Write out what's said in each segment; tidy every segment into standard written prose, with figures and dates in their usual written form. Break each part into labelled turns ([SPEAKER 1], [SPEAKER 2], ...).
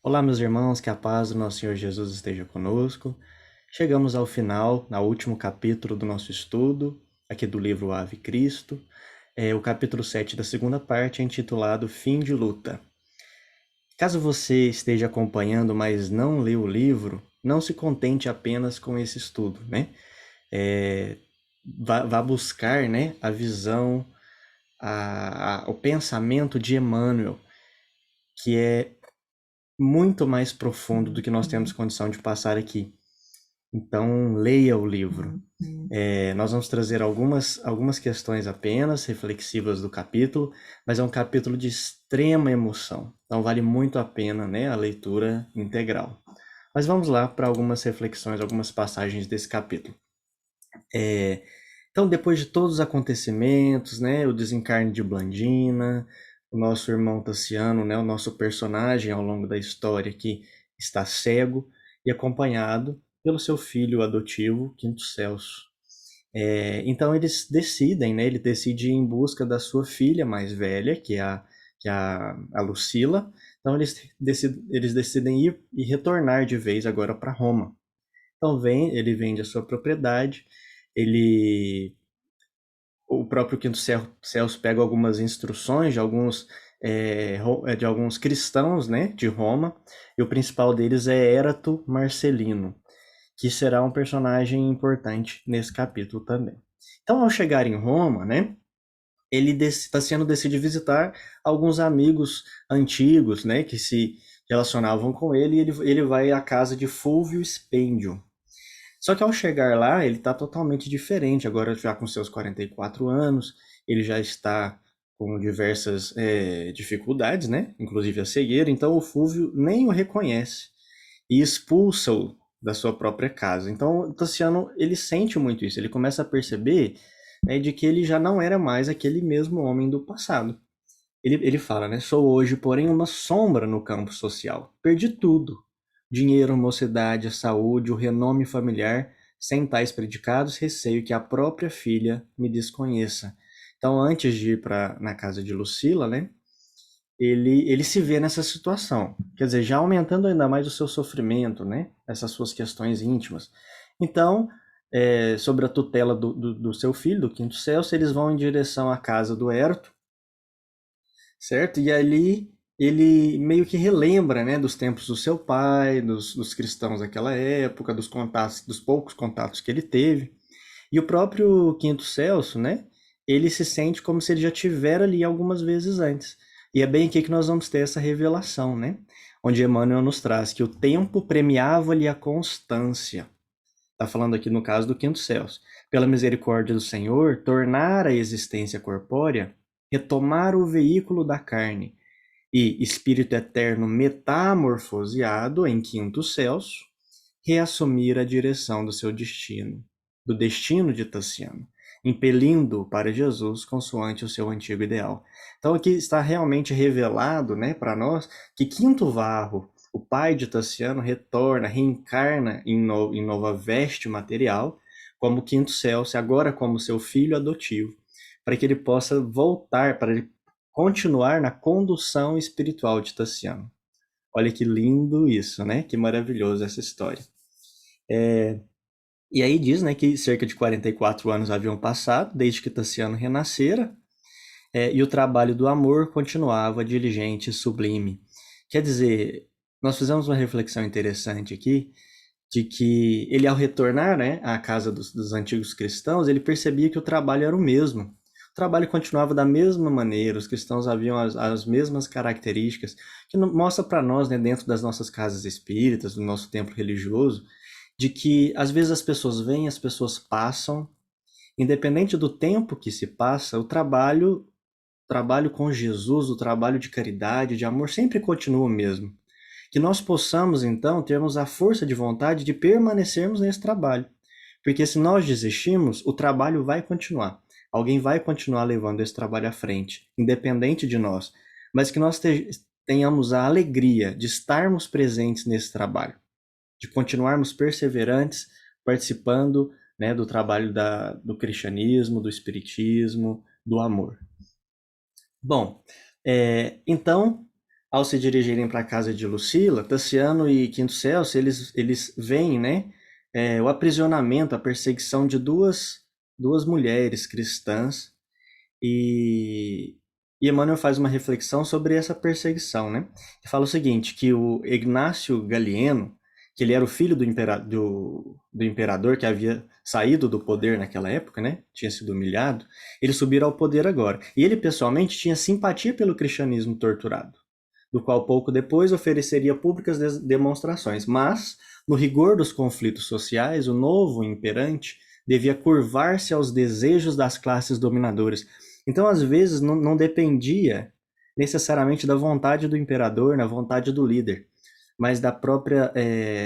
[SPEAKER 1] Olá, meus irmãos, que a paz do nosso Senhor Jesus esteja conosco. Chegamos ao final, no último capítulo do nosso estudo, aqui do livro Ave Cristo. O capítulo 7 da segunda parte é intitulado Fim de Luta. Caso você esteja acompanhando, mas não leu o livro, não se contente apenas com esse estudo, né? É, vá buscar, né, a visão, o pensamento de Emmanuel, que é muito mais profundo do que nós temos condição de passar aqui. Então, leia o livro. Nós vamos trazer algumas questões apenas, reflexivas do capítulo, mas é um capítulo de extrema emoção. Então, vale muito a pena, né, a leitura integral. Mas vamos lá para algumas reflexões, algumas passagens desse capítulo. Então, depois de todos os acontecimentos, né, o desencarne de Blandina, o nosso irmão Tassiano, né, o nosso personagem ao longo da história que está cego e acompanhado pelo seu filho adotivo, Quinto Celso. Então eles decidem, né, ele decide ir em busca da sua filha mais velha, que é a Lucila. Então eles decidem ir e retornar de vez agora para Roma. Então ele vende a sua propriedade, ele o próprio Quinto Celso pega algumas instruções de alguns cristãos, né, de Roma, e o principal deles é Erato Marcelino, que será um personagem importante nesse capítulo também. Então, ao chegar em Roma, né, Tassiano decide visitar alguns amigos antigos, né, que se relacionavam com ele, e ele vai à casa de Fulvio Spendio. Só que ao chegar lá, ele está totalmente diferente, agora já com seus 44 anos, ele já está com diversas dificuldades, né? Inclusive a cegueira, então o Fúvio nem o reconhece e expulsa-o da sua própria casa. Então o Tassiano, ele sente muito isso, ele começa a perceber, né, de que ele já não era mais aquele mesmo homem do passado. Ele fala, né? Sou hoje, porém, uma sombra no campo social. Perdi tudo. Dinheiro, mocidade, a saúde, o renome familiar. Sem tais predicados, receio que a própria filha me desconheça. Então, antes de ir na casa de Lucila, né? Ele se vê nessa situação. Quer dizer, já aumentando ainda mais o seu sofrimento, né? Essas suas questões íntimas. Então, sobre a tutela do seu filho, do Quinto Celso, eles vão em direção à casa do Hérito, certo? E ali ele meio que relembra, né, dos tempos do seu pai, dos cristãos daquela época, dos contatos, dos poucos contatos que ele teve. E o próprio Quinto Celso, né, ele se sente como se ele já tivera ali algumas vezes antes. E é bem aqui que nós vamos ter essa revelação, né? Onde Emmanuel nos traz que o tempo premiava-lhe a constância. Está falando aqui no caso do Quinto Celso. Pela misericórdia do Senhor, tornar a existência corpórea, retomar o veículo da carne e espírito eterno metamorfoseado em Quinto Celso, reassumir a direção do seu destino, do destino de Tassiano, impelindo-o para Jesus consoante o seu antigo ideal. Então aqui está realmente revelado, né, para nós que Quinto Varro, o pai de Tassiano, retorna, reencarna em nova veste material, como Quinto Celso, agora como seu filho adotivo, para que ele possa voltar, para ele continuar na condução espiritual de Tassiano. Olha que lindo isso, né? Que maravilhoso essa história. E aí diz, né, que cerca de 44 anos haviam passado desde que Tassiano renascera, e o trabalho do amor continuava diligente e sublime. Quer dizer, nós fizemos uma reflexão interessante aqui, de que ele, ao retornar, né, à casa dos antigos cristãos, ele percebia que o trabalho era o mesmo. O trabalho continuava da mesma maneira, os cristãos haviam as mesmas características, que mostra para nós, né, dentro das nossas casas espíritas, do nosso templo religioso, de que às vezes as pessoas vêm, as pessoas passam, independente do tempo que se passa, o trabalho com Jesus, o trabalho de caridade, de amor, sempre continua o mesmo. Que nós possamos, então, termos a força de vontade de permanecermos nesse trabalho. Porque se nós desistirmos, o trabalho vai continuar. Alguém vai continuar levando esse trabalho à frente, independente de nós. Mas que nós tenhamos a alegria de estarmos presentes nesse trabalho, de continuarmos perseverantes, participando, né, do trabalho do cristianismo, do espiritismo, do amor. Bom, então, ao se dirigirem para a casa de Lucila, Tassiano e Quinto Celso, eles veem, né, o aprisionamento, a perseguição de duas mulheres cristãs, e, e Emmanuel faz uma reflexão sobre essa perseguição, né? Ele fala o seguinte, que o Ignácio Galieno, que ele era o filho do imperador que havia saído do poder naquela época, né? Tinha sido humilhado, ele subiu ao poder agora. E ele pessoalmente tinha simpatia pelo cristianismo torturado, do qual pouco depois ofereceria públicas demonstrações. Mas, no rigor dos conflitos sociais, o novo imperante devia curvar-se aos desejos das classes dominadoras. Então, às vezes, não dependia necessariamente da vontade do imperador, na vontade do líder, mas da própria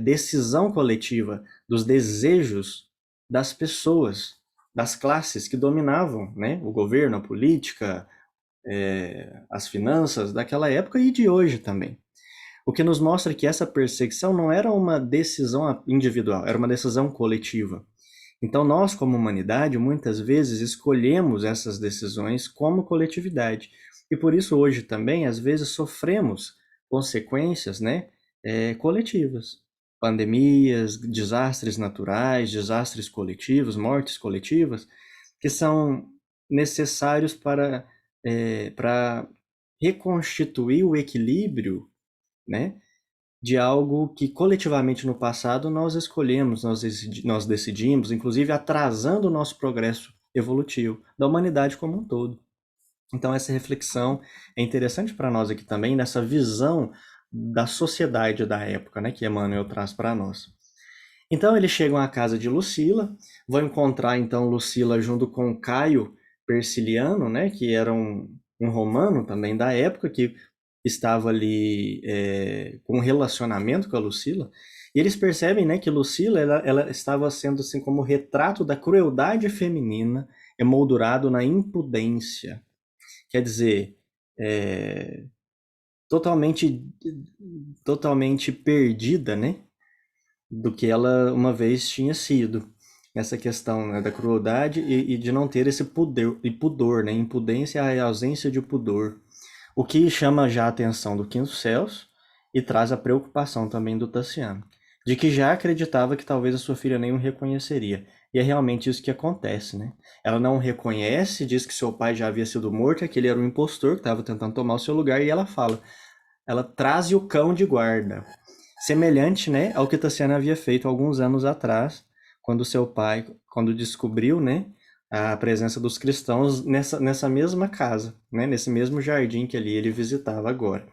[SPEAKER 1] decisão coletiva, dos desejos das pessoas, das classes que dominavam, né, o governo, a política, as finanças daquela época e de hoje também. O que nos mostra que essa perseguição não era uma decisão individual, era uma decisão coletiva. Então, nós, como humanidade, muitas vezes escolhemos essas decisões como coletividade. E por isso, hoje também, às vezes, sofremos consequências, né, coletivas. Pandemias, desastres naturais, desastres coletivos, mortes coletivas, que são necessários para reconstituir o equilíbrio, né, de algo que coletivamente no passado nós escolhemos, nós decidimos, inclusive atrasando o nosso progresso evolutivo da humanidade como um todo. Então essa reflexão é interessante para nós aqui também, nessa visão da sociedade da época, né, que Emmanuel traz para nós. Então eles chegam à casa de Lucila, vão encontrar então Lucila junto com Caio Persiliano, né, que era um romano também da época, que estava ali com um relacionamento com a Lucila, e eles percebem, né, que Lucila ela estava sendo assim como retrato da crueldade feminina emoldurado na impudência. Quer dizer, totalmente, totalmente perdida, né, do que ela uma vez tinha sido. Essa questão, né, da crueldade e de não ter esse pudor, né? Impudência é a ausência de pudor. O que chama já a atenção do Quinto Celso e traz a preocupação também do Tassiano, de que já acreditava que talvez a sua filha nem o reconheceria. E é realmente isso que acontece, né? Ela não o reconhece, diz que seu pai já havia sido morto, que ele era um impostor que estava tentando tomar o seu lugar, e ela traz o cão de guarda. Semelhante, né, ao que Tassiano havia feito alguns anos atrás, quando seu pai, quando descobriu, né, a presença dos cristãos nessa mesma casa, né, nesse mesmo jardim que ali ele visitava agora.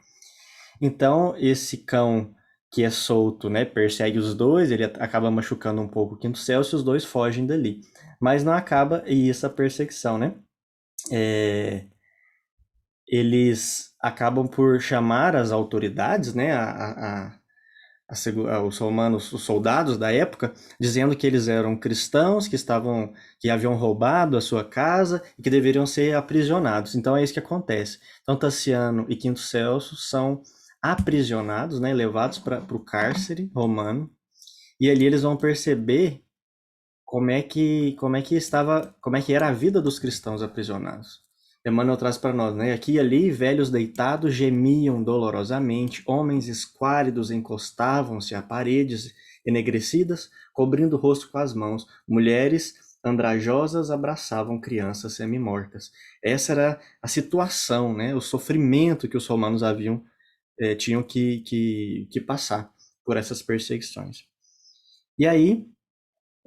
[SPEAKER 1] Então, esse cão que é solto, né, persegue os dois, ele acaba machucando um pouco o Quinto Celso e os dois fogem dali. Mas não acaba e essa perseguição, né? Eles acabam por chamar as autoridades, né, os romanos, os soldados da época, dizendo que eles eram cristãos, que haviam roubado a sua casa e que deveriam ser aprisionados. Então é isso que acontece. Então Tassiano e Quinto Celso são aprisionados, né, levados para o cárcere romano, e ali eles vão perceber como é que era a vida dos cristãos aprisionados. Emmanuel traz para nós, né? Aqui e ali, velhos deitados gemiam dolorosamente, homens esquálidos encostavam-se a paredes enegrecidas, cobrindo o rosto com as mãos. Mulheres andrajosas abraçavam crianças semi-mortas. Essa era a situação, né? O sofrimento que os romanos tinham que passar por essas perseguições. E aí,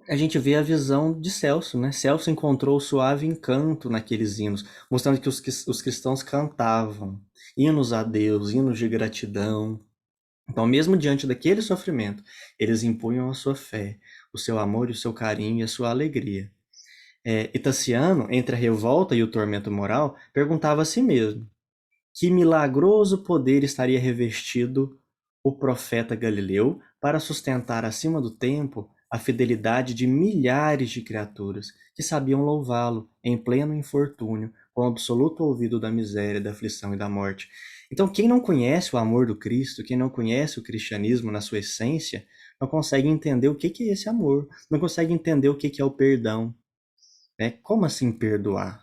[SPEAKER 1] a gente vê a visão de Celso, né? Celso encontrou o suave encanto naqueles hinos, mostrando que os cristãos cantavam hinos a Deus, hinos de gratidão. Então, mesmo diante daquele sofrimento, eles impunham a sua fé, o seu amor e o seu carinho e a sua alegria. E Tassiano, entre a revolta e o tormento moral, perguntava a si mesmo: que milagroso poder estaria revestido o profeta Galileu para sustentar acima do tempo a fidelidade de milhares de criaturas que sabiam louvá-lo em pleno infortúnio, com absoluto ouvido da miséria, da aflição e da morte. Então, quem não conhece o amor do Cristo, quem não conhece o cristianismo na sua essência, não consegue entender o que é esse amor, não consegue entender o que é o perdão. Né? Como assim perdoar?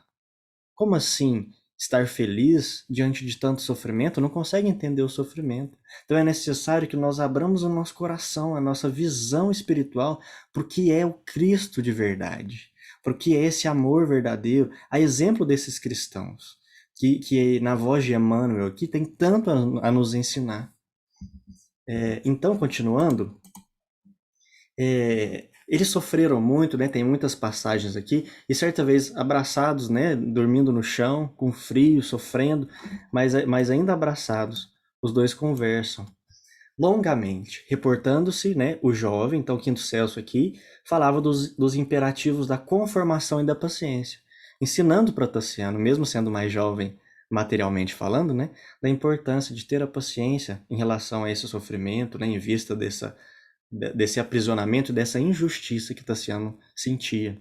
[SPEAKER 1] Como assim estar feliz diante de tanto sofrimento, não consegue entender o sofrimento. Então é necessário que nós abramos o nosso coração, a nossa visão espiritual, para o que é o Cristo de verdade, para o que é esse amor verdadeiro, a exemplo desses cristãos, que na voz de Emmanuel aqui tem tanto a nos ensinar. Então, continuando, eles sofreram muito, né? Tem muitas passagens aqui, e certa vez abraçados, né? Dormindo no chão, com frio, sofrendo, mas ainda abraçados, os dois conversam longamente, reportando-se, né? O jovem, então Quinto Celso aqui, falava dos imperativos da conformação e da paciência, ensinando para Tassiano, mesmo sendo mais jovem materialmente falando, né? Da importância de ter a paciência em relação a esse sofrimento, né? Em vista desse aprisionamento, dessa injustiça que Tassiano sentia.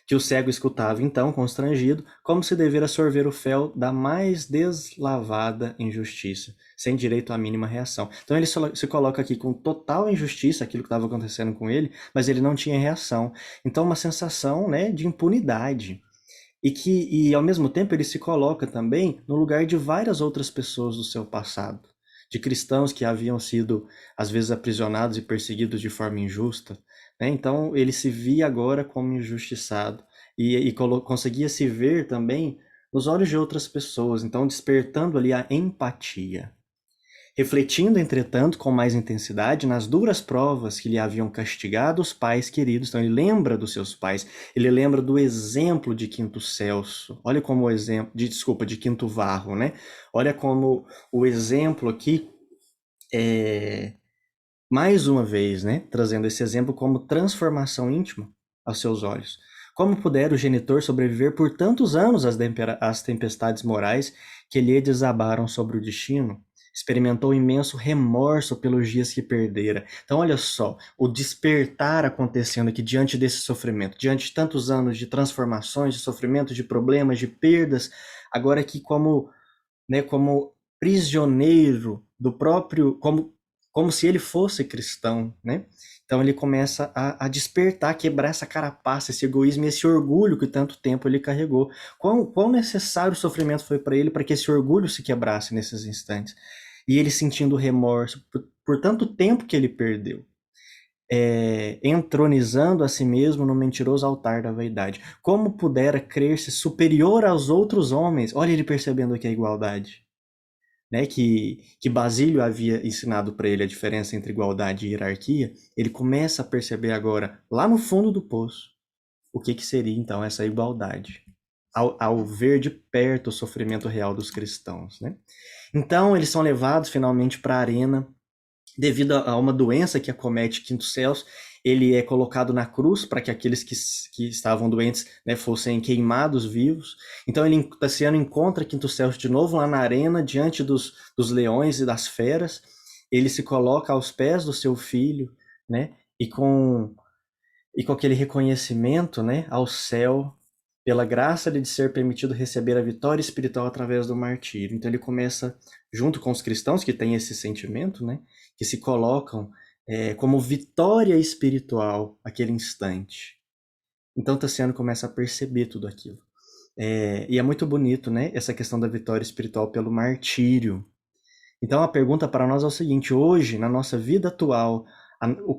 [SPEAKER 1] Que o cego escutava então, constrangido, como se devera sorver o fel da mais deslavada injustiça, sem direito à mínima reação. Então ele se coloca aqui com total injustiça, aquilo que estava acontecendo com ele, mas ele não tinha reação. Então uma sensação, né, de impunidade. E ao mesmo tempo ele se coloca também no lugar de várias outras pessoas do seu passado, de cristãos que haviam sido às vezes aprisionados e perseguidos de forma injusta, né? Então ele se via agora como injustiçado e conseguia se ver também nos olhos de outras pessoas, então despertando ali a empatia. Refletindo, entretanto, com mais intensidade nas duras provas que lhe haviam castigado os pais queridos. Então, ele lembra dos seus pais, ele lembra do exemplo de Quinto Celso. Olha como o exemplo, de Quinto Varro, né? Olha como o exemplo aqui mais uma vez, né? Trazendo esse exemplo como transformação íntima aos seus olhos. Como pudera o genitor sobreviver por tantos anos às tempestades morais que lhe desabaram sobre o destino? Experimentou imenso remorso pelos dias que perdera. Então, olha só, o despertar acontecendo aqui diante desse sofrimento, diante de tantos anos de transformações, de sofrimento, de problemas, de perdas, agora aqui como, né, como prisioneiro do próprio, como se ele fosse cristão, né? Então ele começa a despertar, quebrar essa carapaça, esse egoísmo e esse orgulho que tanto tempo ele carregou. Quão necessário o sofrimento foi para ele para que esse orgulho se quebrasse nesses instantes. E ele sentindo remorso por tanto tempo que ele perdeu. Entronizando a si mesmo no mentiroso altar da vaidade. Como pudera crer-se superior aos outros homens? Olha ele percebendo aqui a igualdade. Né, que Basílio havia ensinado para ele a diferença entre igualdade e hierarquia, ele começa a perceber agora, lá no fundo do poço, o que seria então essa igualdade, ao ver de perto o sofrimento real dos cristãos. Né? Então eles são levados finalmente para a arena, devido a uma doença que acomete Quinto Celso, ele é colocado na cruz para que aqueles que estavam doentes, né, fossem queimados vivos. Então Tassiano encontra Quinto Celso de novo lá na arena, diante dos leões e das feras. Ele se coloca aos pés do seu filho, né, e com aquele reconhecimento, né, ao céu, pela graça de ser permitido receber a vitória espiritual através do martírio. Então ele começa, junto com os cristãos que têm esse sentimento, né, que se colocam como vitória espiritual aquele instante. Então Tassiano começa a perceber tudo aquilo. E é muito bonito, né, essa questão da vitória espiritual pelo martírio. Então a pergunta para nós é o seguinte: hoje, na nossa vida atual,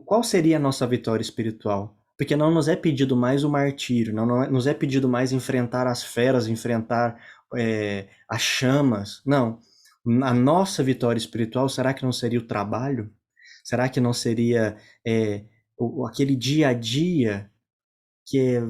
[SPEAKER 1] qual seria a nossa vitória espiritual? Porque não nos é pedido mais o martírio, não nos é pedido mais enfrentar as feras, enfrentar as chamas. Não. A nossa vitória espiritual, será que não seria o trabalho? Será que não seria aquele dia a dia que é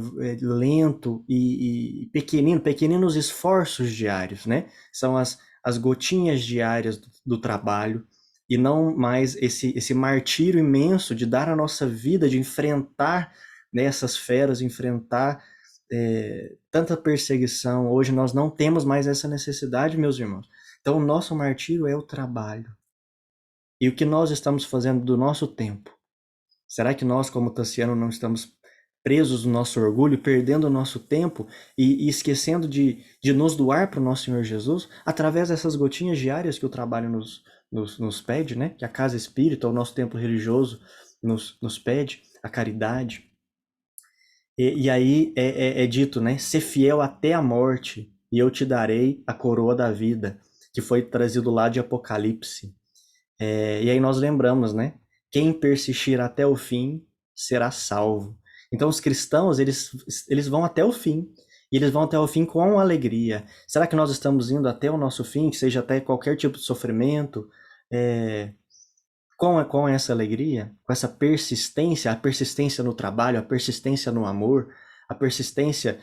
[SPEAKER 1] lento e pequenino, pequeninos esforços diários, né? São as gotinhas diárias do trabalho, e não mais esse martírio imenso de dar a nossa vida, de enfrentar, né, essas feras, enfrentar tanta perseguição. Hoje nós não temos mais essa necessidade, meus irmãos. Então o nosso martírio é o trabalho. E o que nós estamos fazendo do nosso tempo? Será que nós, como Tassiano, não estamos presos no nosso orgulho, perdendo o nosso tempo e esquecendo de nos doar para o nosso Senhor Jesus através dessas gotinhas diárias que o trabalho nos pede, né? Que a casa espírita, o nosso templo religioso nos pede, a caridade. E aí é dito, né? Ser fiel até a morte e eu te darei a coroa da vida, que foi trazido lá de Apocalipse. E aí nós lembramos, né? Quem persistir até o fim será salvo. Então os cristãos, eles vão até o fim. E eles vão até o fim com alegria. Será que nós estamos indo até o nosso fim, que seja até qualquer tipo de sofrimento, é, com essa alegria, com essa persistência, a persistência no trabalho, a persistência no amor, a persistência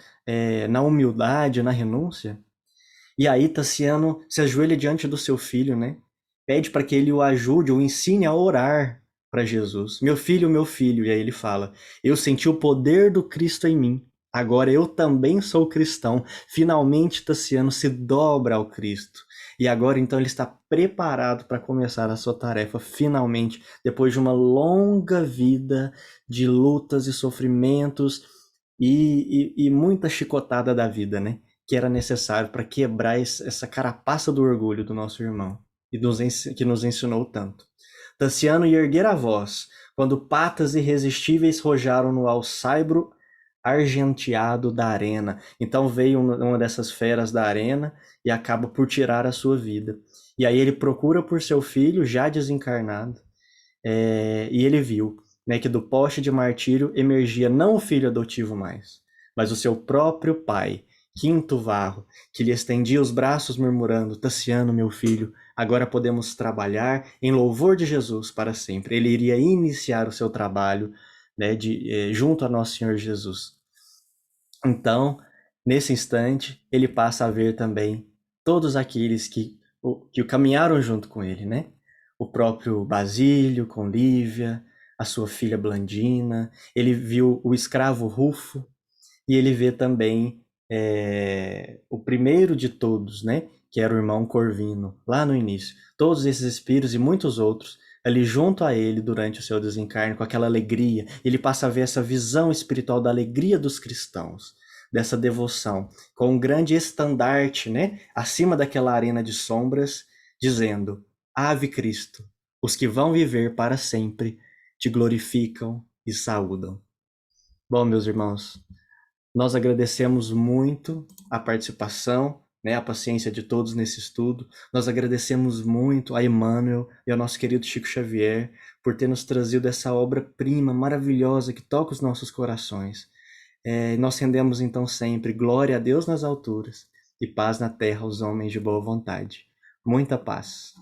[SPEAKER 1] na humildade, na renúncia? E aí Tassiano se ajoelha diante do seu filho, né? Pede para que ele o ajude, o ensine a orar para Jesus. Meu filho, e aí ele fala: Eu senti o poder do Cristo em mim. Agora eu também sou cristão. Finalmente Tassiano se dobra ao Cristo. E agora então ele está preparado para começar a sua tarefa, finalmente, depois de uma longa vida de lutas e sofrimentos e muita chicotada da vida, né? Que era necessário para quebrar essa carapaça do orgulho do nosso irmão e que nos ensinou tanto. Tassiano ia erguer a voz, quando patas irresistíveis rojaram no alsaibro argenteado da arena. Então veio uma dessas feras da arena e acaba por tirar a sua vida. E aí ele procura por seu filho, já desencarnado, e ele viu, né, que do poste de martírio emergia não o filho adotivo mais, mas o seu próprio pai, Quinto Varro, que lhe estendia os braços murmurando: Tassiano, meu filho, agora podemos trabalhar em louvor de Jesus para sempre. Ele iria iniciar o seu trabalho, né, junto a Nosso Senhor Jesus. Então, nesse instante, ele passa a ver também todos aqueles que caminharam junto com ele, né? O próprio Basílio com Lívia, a sua filha Blandina, ele viu o escravo Rufo, e ele vê também o primeiro de todos, né? Que era o irmão Corvino, lá no início. Todos esses espíritos e muitos outros ali junto a ele durante o seu desencarne, com aquela alegria. Ele passa a ver essa visão espiritual da alegria dos cristãos, dessa devoção, com um grande estandarte, né? Acima daquela arena de sombras, dizendo: Ave Cristo, os que vão viver para sempre te glorificam e saúdam. Bom, meus irmãos, nós agradecemos muito a participação, né, a paciência de todos nesse estudo. Nós agradecemos muito a Emmanuel e ao nosso querido Chico Xavier por ter nos trazido essa obra-prima maravilhosa que toca os nossos corações. Nós rendemos então sempre glória a Deus nas alturas e paz na terra aos homens de boa vontade. Muita paz.